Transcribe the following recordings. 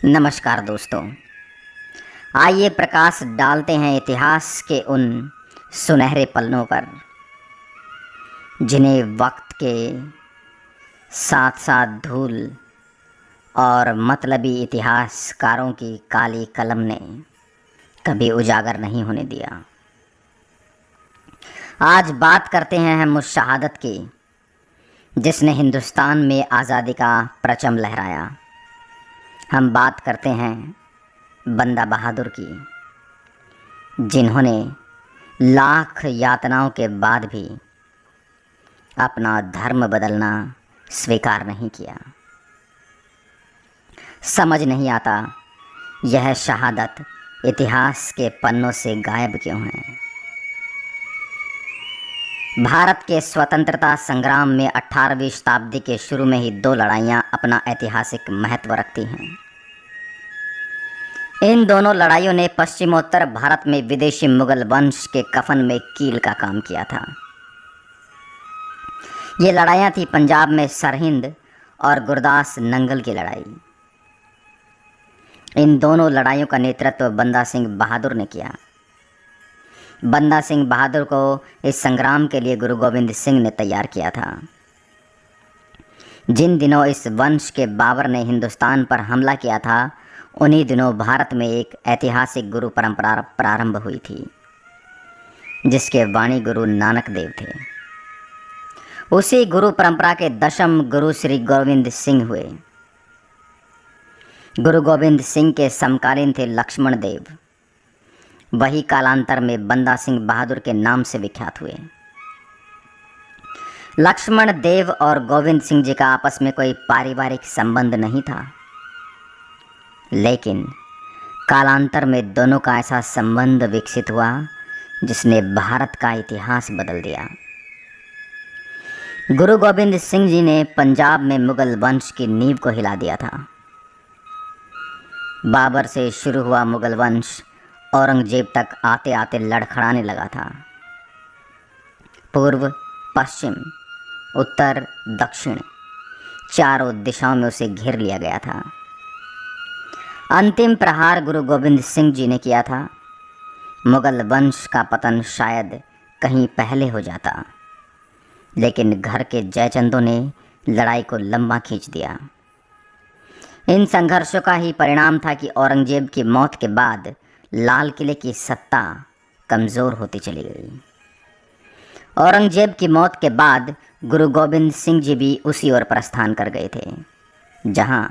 नमस्कार दोस्तों, आइए प्रकाश डालते हैं इतिहास के उन सुनहरे पन्नों पर जिन्हें वक्त के साथ साथ धूल और मतलबी इतिहासकारों की काली कलम ने कभी उजागर नहीं होने दिया। आज बात करते हैं हम उस शहादत की जिसने हिंदुस्तान में आज़ादी का परचम लहराया। हम बात करते हैं बंदा बहादुर की, जिन्होंने लाख यातनाओं के बाद भी अपना धर्म बदलना स्वीकार नहीं किया। समझ नहीं आता यह शहादत इतिहास के पन्नों से गायब क्यों है। भारत के स्वतंत्रता संग्राम में 18वीं शताब्दी के शुरू में ही दो लड़ाइयाँ अपना ऐतिहासिक महत्व रखती हैं। इन दोनों लड़ाइयों ने पश्चिमोत्तर भारत में विदेशी मुगल वंश के कफन में कील का काम किया था। ये लड़ाइयाँ थी पंजाब में सरहिंद और गुरदास नंगल की लड़ाई। इन दोनों लड़ाइयों का नेतृत्व बंदा सिंह बहादुर ने किया। बंदा सिंह बहादुर को इस संग्राम के लिए गुरु गोविंद सिंह ने तैयार किया था। जिन दिनों इस वंश के बाबर ने हिंदुस्तान पर हमला किया था, उन्हीं दिनों भारत में एक ऐतिहासिक गुरु परंपरा प्रारंभ हुई थी, जिसके वाणी गुरु नानक देव थे। उसी गुरु परंपरा के दशम गुरु श्री गोविंद सिंह हुए। गुरु गोविंद सिंह के समकालीन थे लक्ष्मण देव। वही कालांतर में बंदा सिंह बहादुर के नाम से विख्यात हुए। लक्ष्मण देव और गोविंद सिंह जी का आपस में कोई पारिवारिक संबंध नहीं था, लेकिन कालांतर में दोनों का ऐसा संबंध विकसित हुआ जिसने भारत का इतिहास बदल दिया। गुरु गोविंद सिंह जी ने पंजाब में मुगल वंश की नींव को हिला दिया था। बाबर से शुरू हुआ मुगल वंश औरंगजेब तक आते आते लड़खड़ाने लगा था। पूर्व, पश्चिम, उत्तर, दक्षिण चारों दिशाओं में उसे घेर लिया गया था। अंतिम प्रहार गुरु गोविंद सिंह जी ने किया था। मुगल वंश का पतन शायद कहीं पहले हो जाता, लेकिन घर के जयचंदों ने लड़ाई को लंबा खींच दिया। इन संघर्षों का ही परिणाम था कि औरंगजेब की मौत के बाद लाल किले की सत्ता कमज़ोर होती चली गई। औरंगजेब की मौत के बाद गुरु गोविंद सिंह जी भी उसी ओर प्रस्थान कर गए थे, जहां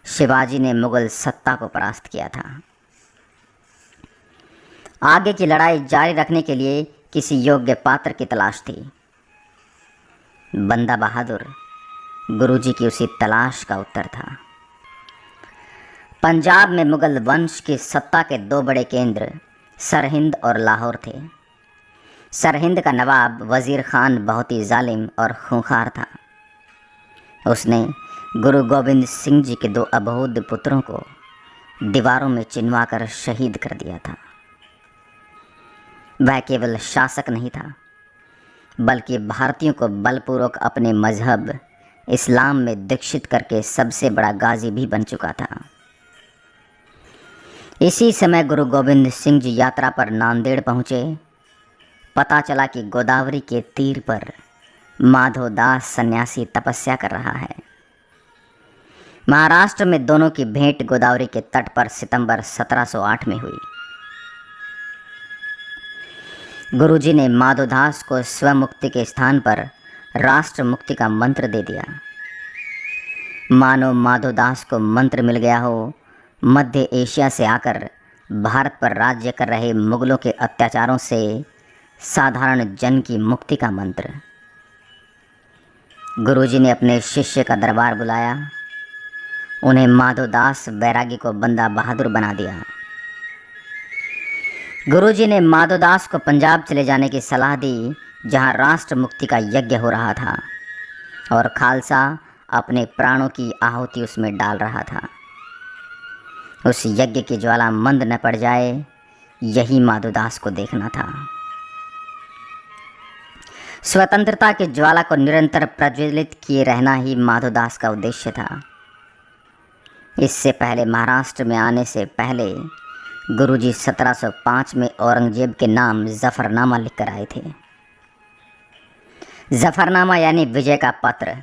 शिवाजी ने मुगल सत्ता को परास्त किया था। आगे की लड़ाई जारी रखने के लिए किसी योग्य पात्र की तलाश थी। बंदा बहादुर गुरुजी की उसी तलाश का उत्तर था। पंजाब में मुगल वंश की सत्ता के दो बड़े केंद्र सरहिंद और लाहौर थे। सरहिंद का नवाब वज़ीर खान बहुत ही जालिम और खूंखार था। उसने गुरु गोविंद सिंह जी के दो अबोध पुत्रों को दीवारों में चिनवाकर शहीद कर दिया था। वह केवल शासक नहीं था, बल्कि भारतीयों को बलपूर्वक अपने मजहब इस्लाम में दीक्षित करके सबसे बड़ा गाजी भी बन चुका था। इसी समय गुरु गोविंद सिंह जी यात्रा पर नांदेड़ पहुँचे। पता चला कि गोदावरी के तीर पर माधोदास सन्यासी तपस्या कर रहा है। महाराष्ट्र में दोनों की भेंट गोदावरी के तट पर सितंबर 1708 में हुई। गुरुजी ने माधोदास को स्वमुक्ति के स्थान पर राष्ट्र मुक्ति का मंत्र दे दिया। मानो माधोदास को मंत्र मिल गया हो, मध्य एशिया से आकर भारत पर राज्य कर रहे मुगलों के अत्याचारों से साधारण जन की मुक्ति का मंत्र। गुरुजी ने अपने शिष्य का दरबार बुलाया। उन्हें माधोदास बैरागी को बंदा बहादुर बना दिया। गुरुजी ने माधोदास को पंजाब चले जाने की सलाह दी, जहां राष्ट्र मुक्ति का यज्ञ हो रहा था और खालसा अपने प्राणों की आहुति उसमें डाल रहा था। उस यज्ञ की ज्वाला मंद न पड़ जाए, यही माधोदास को देखना था। स्वतंत्रता की ज्वाला को निरंतर प्रज्वलित किए रहना ही माधोदास का उद्देश्य था। इससे पहले महाराष्ट्र में आने से पहले गुरुजी 1705 में औरंगजेब के नाम जफरनामा लिखकर आए थे। जफरनामा यानी विजय का पत्र।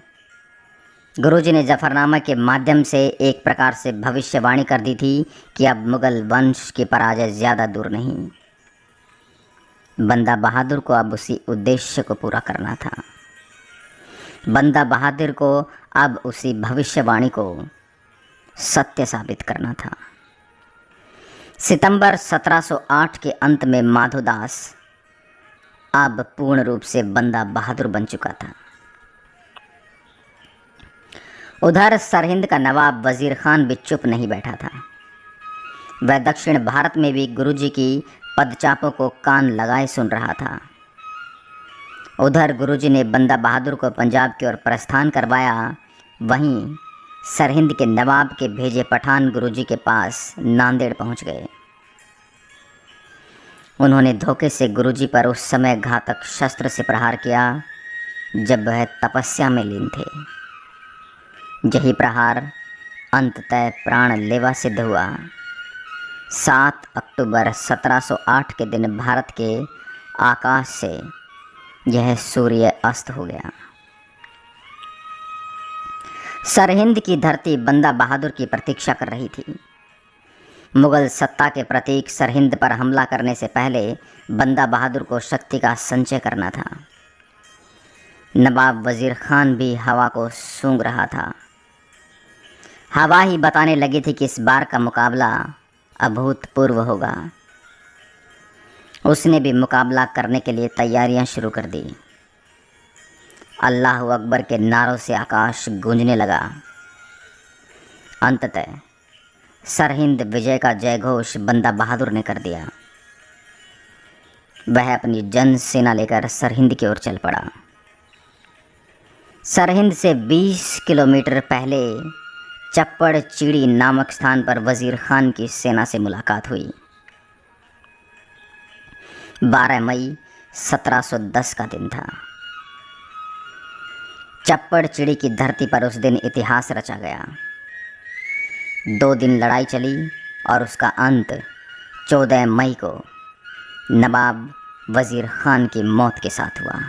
गुरुजी ने जफरनामा के माध्यम से एक प्रकार से भविष्यवाणी कर दी थी कि अब मुगल वंश की पराजय ज़्यादा दूर नहीं। बंदा बहादुर को अब उसी उद्देश्य को पूरा करना था। बंदा बहादुर को अब उसी भविष्यवाणी को सत्य साबित करना था। सितंबर 1708 के अंत में माधोदास अब पूर्ण रूप से बंदा बहादुर बन चुका था। उधर सरहिंद का नवाब वजीर खान भी चुप नहीं बैठा था। वह दक्षिण भारत में भी गुरुजी की पदचापों को कान लगाए सुन रहा था। उधर गुरुजी ने बंदा बहादुर को पंजाब की ओर प्रस्थान करवाया। वहीं सरहिंद के नवाब के भेजे पठान गुरुजी के पास नांदेड़ पहुंच गए। उन्होंने धोखे से गुरुजी पर उस समय घातक शस्त्र से प्रहार किया जब वह तपस्या में लीन थे। यही प्रहार अंततः प्राण लेवा सिद्ध हुआ। 7 अक्टूबर 1708 के दिन भारत के आकाश से यह सूर्य अस्त हो गया। सरहिंद की धरती बंदा बहादुर की प्रतीक्षा कर रही थी। मुगल सत्ता के प्रतीक सरहिंद पर हमला करने से पहले बंदा बहादुर को शक्ति का संचय करना था। नवाब वजीर खान भी हवा को सूंघ रहा था। हवा ही बताने लगी थी कि इस बार का मुकाबला अभूतपूर्व होगा। उसने भी मुकाबला करने के लिए तैयारियां शुरू कर दी। अल्लाह अकबर के नारों से आकाश गूंजने लगा। अंततः सरहिंद विजय का जयघोष बंदा बहादुर ने कर दिया। वह अपनी जन सेना लेकर सरहिंद की ओर चल पड़ा। सरहिंद से 20 किलोमीटर पहले चप्पड़ चीड़ी नामक स्थान पर वजीर खान की सेना से मुलाकात हुई। 12 मई 1710 का दिन था। चप्पड़ चिड़ी की धरती पर उस दिन इतिहास रचा गया। 2 दिन लड़ाई चली और उसका अंत 14 मई को नवाब वजीर खान की मौत के साथ हुआ।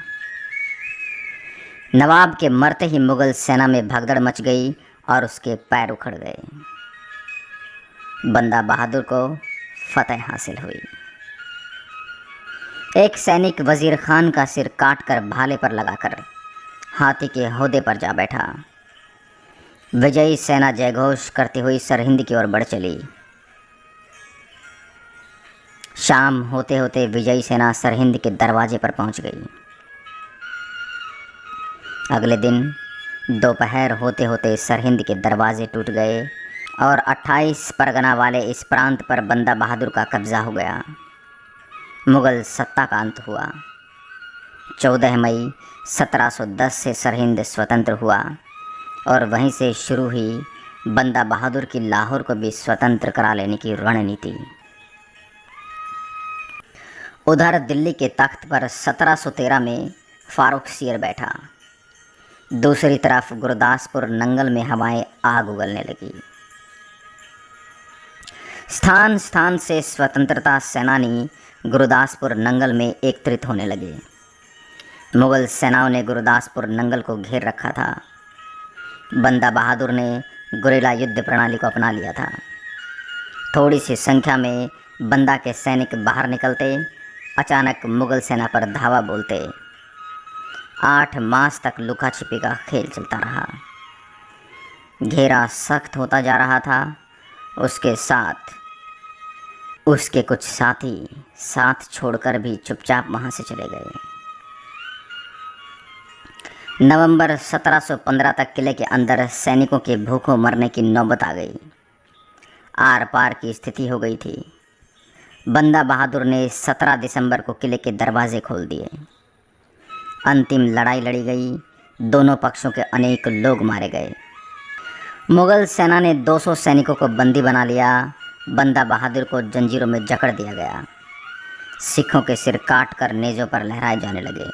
नवाब के मरते ही मुगल सेना में भगदड़ मच गई और उसके पैर उखड़ गए। बंदा बहादुर को फतह हासिल हुई। एक सैनिक वजीर खान का सिर काटकर भाले पर लगाकर हाथी के हौदे पर जा बैठा। विजयी सेना जयघोष करती हुई सरहिंद की ओर बढ़ चली। शाम होते होते विजयी सेना सरहिंद के दरवाजे पर पहुंच गई। अगले दिन दोपहर होते होते सरहिंद के दरवाजे टूट गए और 28 परगना वाले इस प्रांत पर बंदा बहादुर का कब्जा हो गया। मुगल सत्ता का अंत हुआ। 14 मई 1710 से सरहिंद स्वतंत्र हुआ और वहीं से शुरू हुई बंदा बहादुर की लाहौर को भी स्वतंत्र करा लेने की रणनीति। उधर दिल्ली के तख्त पर 1713 में फारूक सियर बैठा। दूसरी तरफ गुरदासपुर नंगल में हवाएं आग उगलने लगी। स्थान स्थान से स्वतंत्रता सेनानी गुरदासपुर नंगल में एकत्रित होने लगे। मुगल सेनाओं ने गुरदासपुर नंगल को घेर रखा था। बंदा बहादुर ने गुरिल्ला युद्ध प्रणाली को अपना लिया था। थोड़ी सी संख्या में बंदा के सैनिक बाहर निकलते, अचानक मुगल सेना पर धावा बोलते। 8 मास तक लुका छिपी का खेल चलता रहा। घेरा सख्त होता जा रहा था। उसके साथ उसके कुछ साथी साथ छोड़कर भी चुपचाप वहां से चले गए। नवंबर 1715 तक किले के अंदर सैनिकों के भूखों मरने की नौबत आ गई। आर पार की स्थिति हो गई थी। बंदा बहादुर ने 17 दिसंबर को किले के दरवाजे खोल दिए। अंतिम लड़ाई लड़ी गई। दोनों पक्षों के अनेक लोग मारे गए। मुगल सेना ने 200 सैनिकों को बंदी बना लिया। बंदा बहादुर को जंजीरों में जकड़ दिया गया। सिखों के सिर काटकर नेज़ों पर लहराए जाने लगे।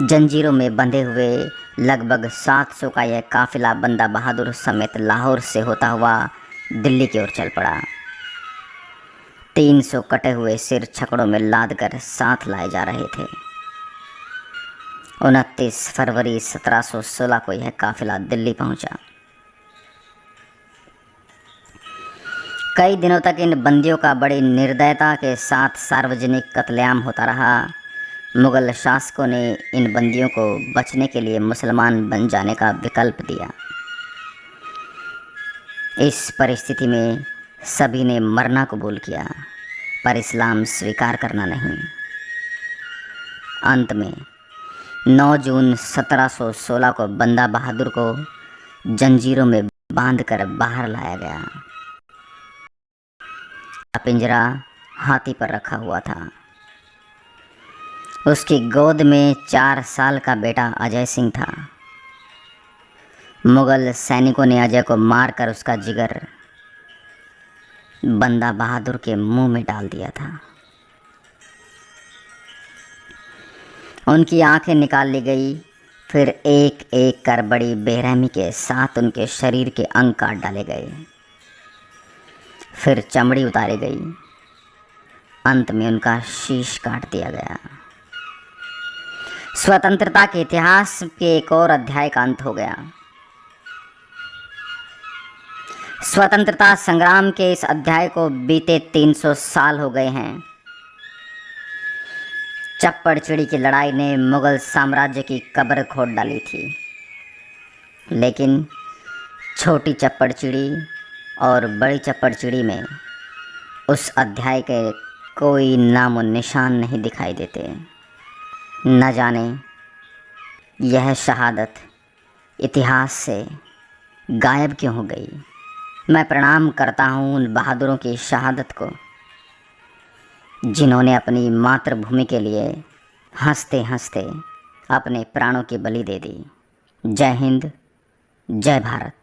जंजीरों में बंधे हुए लगभग 700 का यह काफिला बंदा बहादुर समेत लाहौर से होता हुआ दिल्ली की ओर चल पड़ा। 300 कटे हुए सिर छकड़ों में लाद कर साथ लाए जा रहे थे। 29 फरवरी 1716 को यह काफिला दिल्ली पहुंचा। कई दिनों तक इन बंदियों का बड़ी निर्दयता के साथ सार्वजनिक कत्लेआम होता रहा। मुगल शासकों ने इन बंदियों को बचने के लिए मुसलमान बन जाने का विकल्प दिया। इस परिस्थिति में सभी ने मरना कबूल किया, पर इस्लाम स्वीकार करना नहीं। अंत में 9 जून 1716 को बंदा बहादुर को जंजीरों में बांधकर बाहर लाया गया। पिंजरा हाथी पर रखा हुआ था। उसकी गोद में 4 साल का बेटा अजय सिंह था। मुगल सैनिकों ने अजय को मारकर उसका जिगर बंदा बहादुर के मुंह में डाल दिया था। उनकी आंखें निकाल ली गई, फिर एक एक कर बड़ी बेरहमी के साथ उनके शरीर के अंग काट डाले गए, फिर चमड़ी उतारी गई, अंत में उनका शीश काट दिया गया। स्वतंत्रता के इतिहास के एक और अध्याय का अंत हो गया। स्वतंत्रता संग्राम के इस अध्याय को बीते 300 साल हो गए हैं। चप्पड़चिड़ी की लड़ाई ने मुगल साम्राज्य की कब्र खोद डाली थी, लेकिन छोटी चप्पड़चिड़ी और बड़ी चप्पड़चिड़ी में उस अध्याय के कोई नामो निशान नहीं दिखाई देते। न जाने यह शहादत इतिहास से गायब क्यों हो गई। मैं प्रणाम करता हूँ उन बहादुरों की शहादत को, जिन्होंने अपनी मातृभूमि के लिए हंसते हंसते अपने प्राणों की बलि दे दी। जय हिंद, जय भारत।